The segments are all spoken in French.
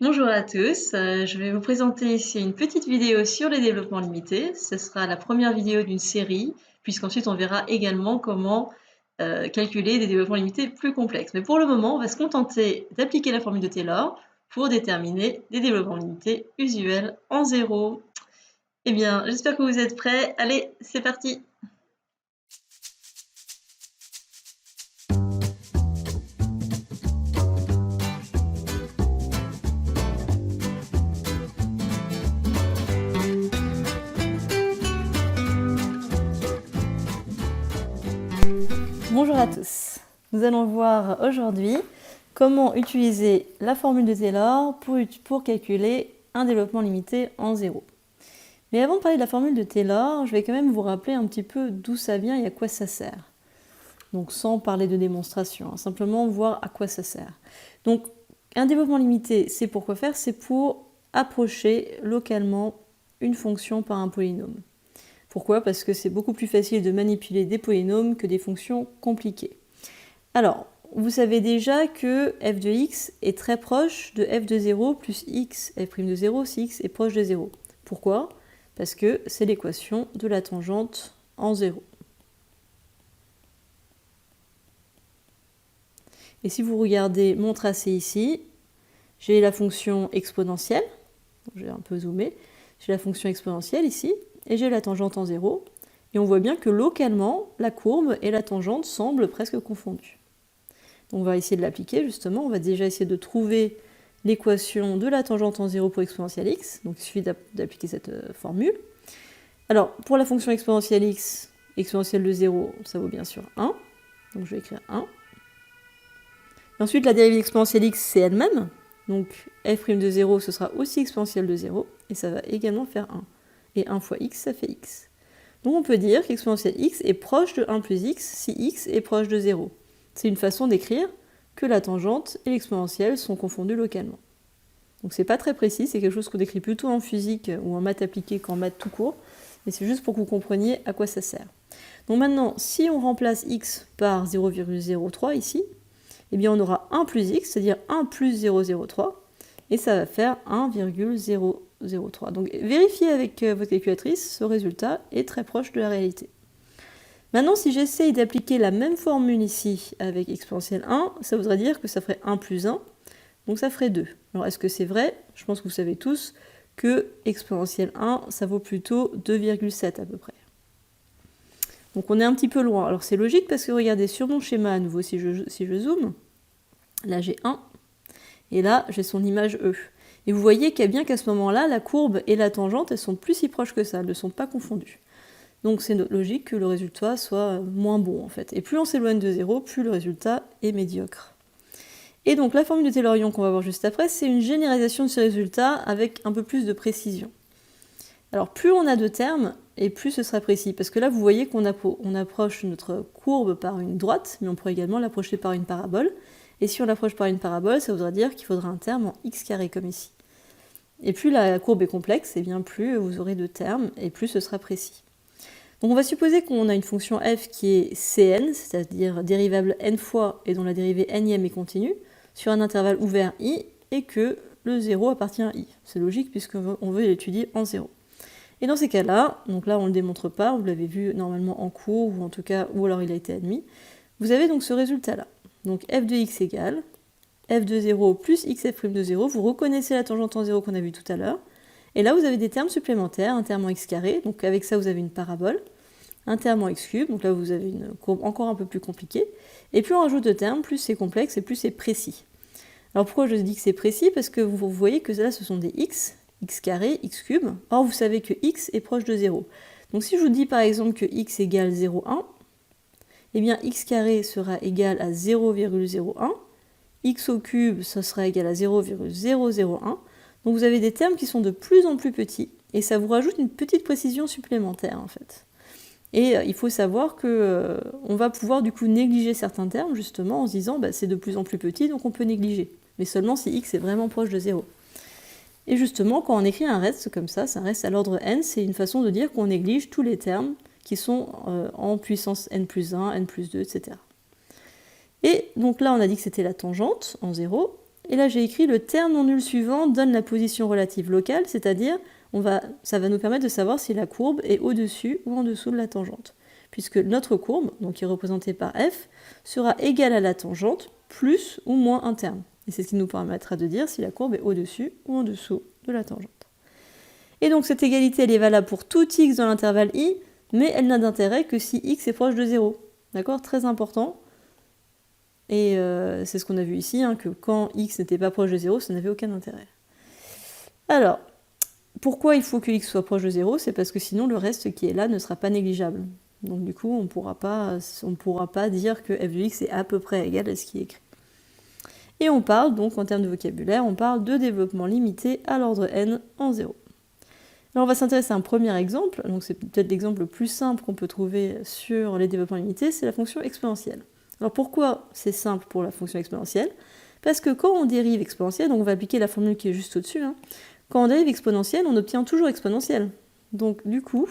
Bonjour à tous, je vais vous présenter ici une petite vidéo sur les développements limités. Ce sera la première vidéo d'une série, puisqu'ensuite on verra également comment calculer des développements limités plus complexes. Mais pour le moment, on va se contenter d'appliquer la formule de Taylor pour déterminer des développements limités usuels en zéro. Eh bien, j'espère que vous êtes prêts. Allez, c'est parti! Bonjour à tous, nous allons voir aujourd'hui comment utiliser la formule de Taylor pour calculer un développement limité en zéro. Mais avant de parler de la formule de Taylor, je vais quand même vous rappeler un petit peu d'où ça vient et à quoi ça sert. Donc sans parler de démonstration, simplement voir à quoi ça sert. Donc un développement limité, c'est pour quoi faire? C'est pour approcher localement une fonction par un polynôme. Pourquoi? Parce que c'est beaucoup plus facile de manipuler des polynômes que des fonctions compliquées. Alors, vous savez déjà que f de x est très proche de f de 0 plus x, f' de 0 si x est proche de 0. Pourquoi? Parce que c'est l'équation de la tangente en 0. Et si vous regardez mon tracé ici, j'ai la fonction exponentielle, j'ai un peu zoomé, j'ai la fonction exponentielle ici, et j'ai la tangente en 0, et on voit bien que localement, la courbe et la tangente semblent presque confondues. Donc on va essayer de l'appliquer justement, on va déjà essayer de trouver l'équation de la tangente en 0 pour exponentielle x, donc il suffit d'appliquer cette formule. Alors pour la fonction exponentielle x, exponentielle de 0, ça vaut bien sûr 1, donc je vais écrire 1. Et ensuite la dérivée exponentielle x c'est elle-même, donc f' de 0 ce sera aussi exponentielle de 0, et ça va également faire 1. Et 1 fois x ça fait x. Donc on peut dire qu'exponentielle x est proche de 1 plus x si x est proche de 0. C'est une façon d'écrire que la tangente et l'exponentielle sont confondues localement. Donc c'est pas très précis, c'est quelque chose qu'on écrit plutôt en physique ou en maths appliquée qu'en maths tout court, mais c'est juste pour que vous compreniez à quoi ça sert. Donc maintenant, si on remplace x par 0,03 ici, eh bien on aura 1 plus x, c'est-à-dire 1 plus 0,03, et ça va faire 1,003. Donc vérifiez avec votre calculatrice, ce résultat est très proche de la réalité. Maintenant, si j'essaye d'appliquer la même formule ici avec exponentielle 1, ça voudrait dire que ça ferait 1 plus 1, donc ça ferait 2. Alors est-ce que c'est vrai? Je pense que vous savez tous que exponentielle 1, ça vaut plutôt 2,7 à peu près. Donc on est un petit peu loin. Alors c'est logique parce que regardez, sur mon schéma à nouveau, si je zoome, là j'ai 1, et là j'ai son image E. Et vous voyez qu'il y a bien qu'à ce moment-là, la courbe et la tangente, elles sont plus si proches que ça, elles ne sont pas confondues. Donc c'est logique que le résultat soit moins bon en fait. Et plus on s'éloigne de 0, plus le résultat est médiocre. Et donc la formule de Taylorion qu'on va voir juste après, c'est une généralisation de ce résultat avec un peu plus de précision. Alors plus on a de termes, et plus ce sera précis. Parce que là, vous voyez qu'on approche notre courbe par une droite, mais on pourrait également l'approcher par une parabole. Et si on l'approche par une parabole, ça voudrait dire qu'il faudra un terme en x carré, comme ici. Et plus la courbe est complexe, et bien plus vous aurez de termes, et plus ce sera précis. Donc on va supposer qu'on a une fonction f qui est Cn, c'est-à-dire dérivable n fois et dont la dérivée nième est continue, sur un intervalle ouvert i, et que le 0 appartient à i. C'est logique puisqu'on veut l'étudier en 0. Et dans ces cas-là, donc là on ne le démontre pas, vous l'avez vu normalement en cours, ou en tout cas, ou alors il a été admis, vous avez donc ce résultat-là. Donc f de x égale f de 0 plus xf' de 0, vous reconnaissez la tangente en 0 qu'on a vu tout à l'heure, et là vous avez des termes supplémentaires, un terme en x carré, donc avec ça vous avez une parabole, un terme en x cube, donc là vous avez une courbe encore un peu plus compliquée, et plus on rajoute de termes, plus c'est complexe et plus c'est précis. Alors pourquoi je dis que c'est précis? Parce que vous voyez que là ce sont des x carré, x cube, or vous savez que x est proche de 0. Donc si je vous dis par exemple que x égale 0,1, eh bien x carré sera égal à 0,01, x au cube ça sera égal à 0,001, donc vous avez des termes qui sont de plus en plus petits, et ça vous rajoute une petite précision supplémentaire en fait. Et il faut savoir qu'on va pouvoir du coup négliger certains termes justement en se disant c'est de plus en plus petit donc on peut négliger, mais seulement si x est vraiment proche de 0. Et justement quand on écrit un reste comme ça, c'est un reste à l'ordre n, c'est une façon de dire qu'on néglige tous les termes qui sont en puissance n plus 1, n plus 2, etc. Et donc là on a dit que c'était la tangente en 0, et là j'ai écrit le terme non nul suivant donne la position relative locale, c'est-à-dire ça va nous permettre de savoir si la courbe est au-dessus ou en dessous de la tangente. Puisque notre courbe, donc qui est représentée par f, sera égale à la tangente plus ou moins un terme. Et c'est ce qui nous permettra de dire si la courbe est au-dessus ou en dessous de la tangente. Et donc cette égalité, elle est valable pour tout x dans l'intervalle i, mais elle n'a d'intérêt que si x est proche de 0. D'accord ? Très important. Et c'est ce qu'on a vu ici, hein, que quand x n'était pas proche de 0, ça n'avait aucun intérêt. Alors, pourquoi il faut que x soit proche de 0 ? C'est parce que sinon le reste qui est là ne sera pas négligeable. Donc du coup, on ne pourra pas dire que f de x est à peu près égal à ce qui est écrit. Et on parle donc, en termes de vocabulaire, on parle de développement limité à l'ordre n en 0. Alors on va s'intéresser à un premier exemple, donc c'est peut-être l'exemple le plus simple qu'on peut trouver sur les développements limités, c'est la fonction exponentielle. Alors pourquoi c'est simple pour la fonction exponentielle ? Parce que quand on dérive exponentielle, donc on va appliquer la formule qui est juste au-dessus, hein, quand on dérive exponentielle, on obtient toujours exponentielle. Donc du coup,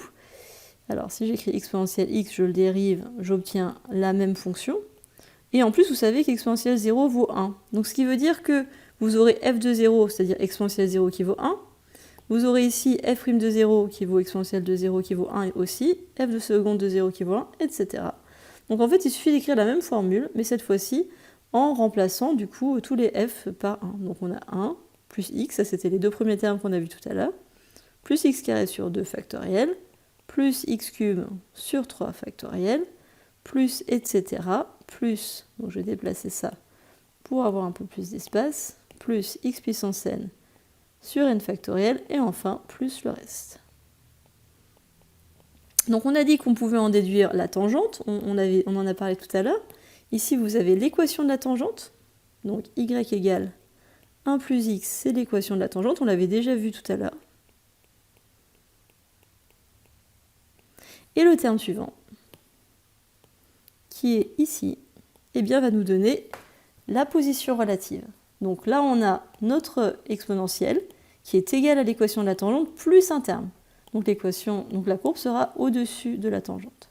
alors si j'écris exponentielle x, je le dérive, j'obtiens la même fonction. Et en plus, vous savez qu'exponentielle 0 vaut 1. Donc ce qui veut dire que vous aurez f de 0, c'est-à-dire exponentielle 0 qui vaut 1. Vous aurez ici f' de 0 qui vaut exponentielle de 0 qui vaut 1 et aussi f de seconde de 0 qui vaut 1, etc. Donc en fait, il suffit d'écrire la même formule, mais cette fois-ci en remplaçant du coup tous les f par 1. Donc on a 1 plus x, ça c'était les deux premiers termes qu'on a vus tout à l'heure, plus x carré sur 2 factoriel, plus x cube sur 3 factoriel, plus etc. Plus, donc je vais déplacer ça pour avoir un peu plus d'espace, plus x puissance n sur n factoriel, et enfin plus le reste. Donc on a dit qu'on pouvait en déduire la tangente, on en a parlé tout à l'heure. Ici vous avez l'équation de la tangente, donc y égale 1 plus x, c'est l'équation de la tangente, on l'avait déjà vu tout à l'heure. Et le terme suivant, qui est ici, eh bien, va nous donner la position relative. Donc là, on a notre exponentielle qui est égale à l'équation de la tangente plus un terme. Donc la courbe sera au-dessus de la tangente.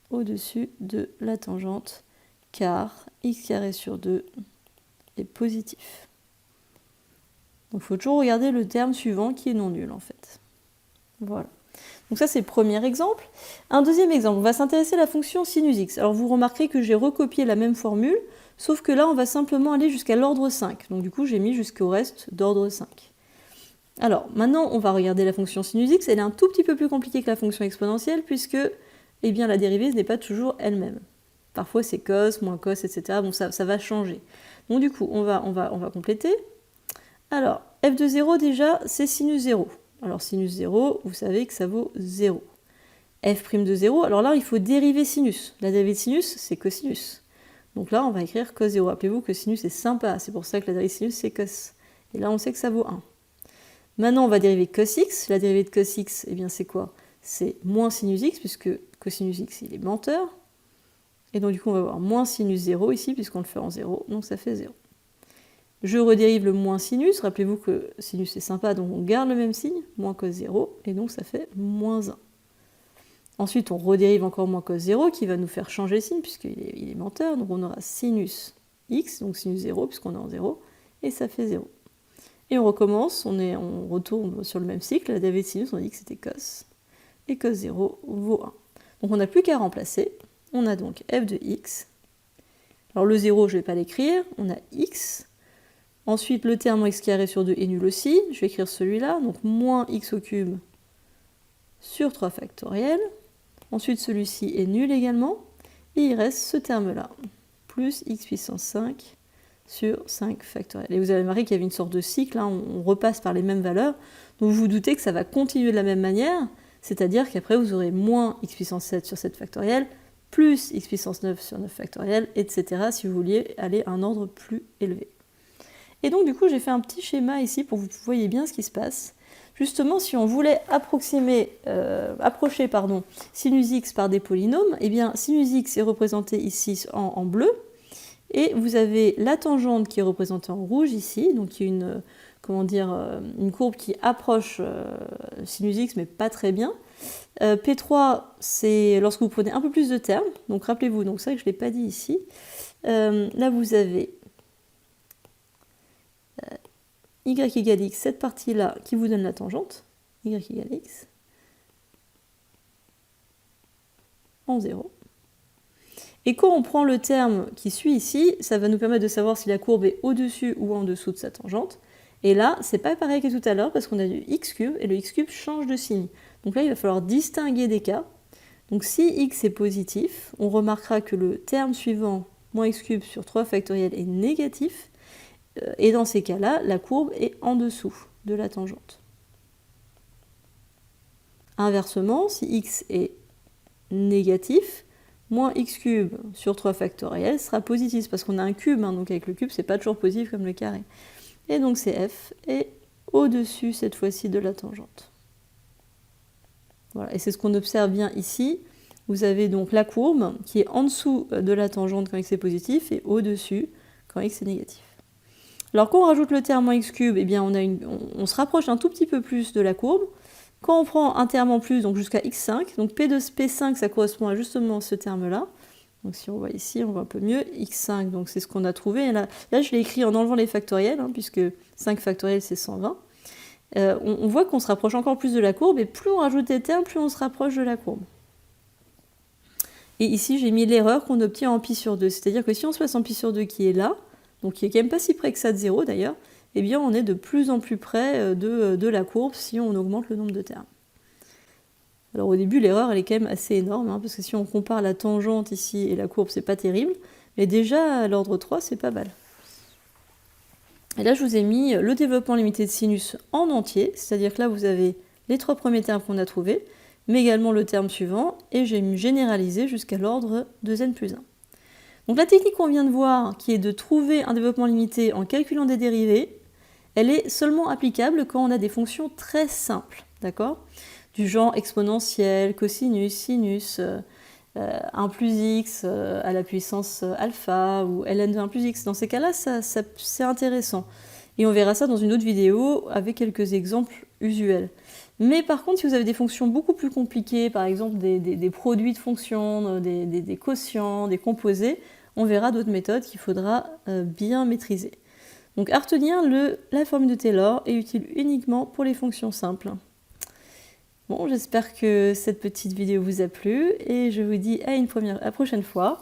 Au-dessus de la tangente, car x carré sur 2 est positif. Donc il faut toujours regarder le terme suivant qui est non nul en fait. Voilà. Donc ça c'est le premier exemple. Un deuxième exemple, on va s'intéresser à la fonction sinus x. Alors vous remarquerez que j'ai recopié la même formule, sauf que là on va simplement aller jusqu'à l'ordre 5. Donc du coup j'ai mis jusqu'au reste d'ordre 5. Alors maintenant on va regarder la fonction sinus x. Elle est un tout petit peu plus compliquée que la fonction exponentielle puisque eh bien, la dérivée n'est pas toujours elle-même. Parfois c'est cos, moins cos, etc. Bon ça va changer. Donc du coup on va compléter. Alors f de 0 déjà c'est sinus 0. Alors sinus 0, vous savez que ça vaut 0. F' de 0, alors là il faut dériver sinus. La dérivée de sinus, c'est cosinus. Donc là on va écrire cos 0. Rappelez-vous que sinus est sympa, c'est pour ça que la dérivée de sinus c'est cos. Et là on sait que ça vaut 1. Maintenant on va dériver cos x. La dérivée de cos x, eh bien c'est quoi ? C'est moins sinus x, puisque cosinus x il est menteur. Et donc du coup on va avoir moins sinus 0 ici, puisqu'on le fait en 0, donc ça fait 0. Je redérive le moins sinus, rappelez-vous que sinus est sympa, donc on garde le même signe, moins cos 0, et donc ça fait moins 1. Ensuite, on redérive encore moins cos 0, qui va nous faire changer le signe, puisqu'il est menteur, donc on aura sinus x, donc sinus 0, puisqu'on est en 0, et ça fait 0. Et on recommence, on retourne sur le même cycle, la dérivée de sinus, on dit que c'était cos, et cos 0 vaut 1. Donc on n'a plus qu'à remplacer, on a donc f de x. Alors le 0, je ne vais pas l'écrire, on a x. Ensuite, le terme x carré sur 2 est nul aussi. Je vais écrire celui-là, donc moins x au cube sur 3 factoriel. Ensuite, celui-ci est nul également. Et il reste ce terme-là, plus x puissance 5 sur 5 factoriel. Et vous avez remarqué qu'il y avait une sorte de cycle, hein, on repasse par les mêmes valeurs. Donc vous vous doutez que ça va continuer de la même manière, c'est-à-dire qu'après vous aurez moins x puissance 7 sur 7 factoriel, plus x puissance 9 sur 9 factoriel, etc. si vous vouliez aller à un ordre plus élevé. Et donc du coup j'ai fait un petit schéma ici pour que vous voyez bien ce qui se passe. Justement si on voulait approcher sinus x par des polynômes, eh bien sinus x est représenté ici en bleu, et vous avez la tangente qui est représentée en rouge ici, donc qui est une courbe qui approche sinus x mais pas très bien. P3, c'est lorsque vous prenez un peu plus de termes. Donc rappelez-vous, donc ça que je ne l'ai pas dit ici. Là, vous avez y égale x, cette partie-là qui vous donne la tangente. Y égale x en 0. Et quand on prend le terme qui suit ici, ça va nous permettre de savoir si la courbe est au-dessus ou en dessous de sa tangente. Et là, c'est pas pareil que tout à l'heure parce qu'on a du x cube et le x cube change de signe. Donc là, il va falloir distinguer des cas. Donc si x est positif, on remarquera que le terme suivant, moins x cube sur 3 factoriel, est négatif. Et dans ces cas-là, la courbe est en dessous de la tangente. Inversement, si x est négatif, moins x cube sur 3 factoriel sera positif, parce qu'on a un cube, hein, donc avec le cube, c'est pas toujours positif comme le carré. Et donc c'est f est au-dessus, cette fois-ci, de la tangente. Voilà, et c'est ce qu'on observe bien ici. Vous avez donc la courbe qui est en dessous de la tangente quand x est positif, et au-dessus quand x est négatif. Alors quand on rajoute le terme moins x cube, eh bien on se rapproche un tout petit peu plus de la courbe. Quand on prend un terme en plus, donc jusqu'à x5, donc P de P5, ça correspond à justement ce terme-là. Donc si on voit ici, on voit un peu mieux, x5, donc c'est ce qu'on a trouvé. Et là, je l'ai écrit en enlevant les factoriels, hein, puisque 5 factoriels, c'est 120. On voit qu'on se rapproche encore plus de la courbe, et plus on rajoute des termes, plus on se rapproche de la courbe. Et ici, j'ai mis l'erreur qu'on obtient en pi sur 2. C'est-à-dire que si on se passe en pi sur 2 qui est là, donc qui est quand même pas si près que ça de 0 d'ailleurs, eh bien on est de plus en plus près de la courbe si on augmente le nombre de termes. Alors au début, l'erreur elle est quand même assez énorme, hein, parce que si on compare la tangente ici et la courbe, c'est pas terrible, mais déjà à l'ordre 3, c'est pas mal. Et là, je vous ai mis le développement limité de sinus en entier, c'est-à-dire que là, vous avez les 3 premiers termes qu'on a trouvés, mais également le terme suivant, et j'ai généralisé jusqu'à l'ordre de n plus 1. Donc la technique qu'on vient de voir, qui est de trouver un développement limité en calculant des dérivées, elle est seulement applicable quand on a des fonctions très simples, d'accord ? Du genre exponentielle, cosinus, sinus, 1 plus x à la puissance alpha, ou ln de 1 plus x. Dans ces cas-là, c'est intéressant. Et on verra ça dans une autre vidéo avec quelques exemples usuels. Mais par contre, si vous avez des fonctions beaucoup plus compliquées, par exemple des produits de fonctions, des quotients, des composés, on verra d'autres méthodes qu'il faudra bien maîtriser. Donc à retenir, la formule de Taylor est utile uniquement pour les fonctions simples. Bon, j'espère que cette petite vidéo vous a plu et je vous dis à la prochaine fois.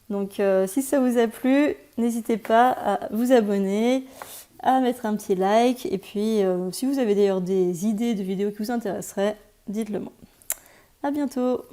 Donc si ça vous a plu, n'hésitez pas à vous abonner, à mettre un petit like, et puis si vous avez d'ailleurs des idées de vidéos qui vous intéresseraient, dites-le moi. À bientôt!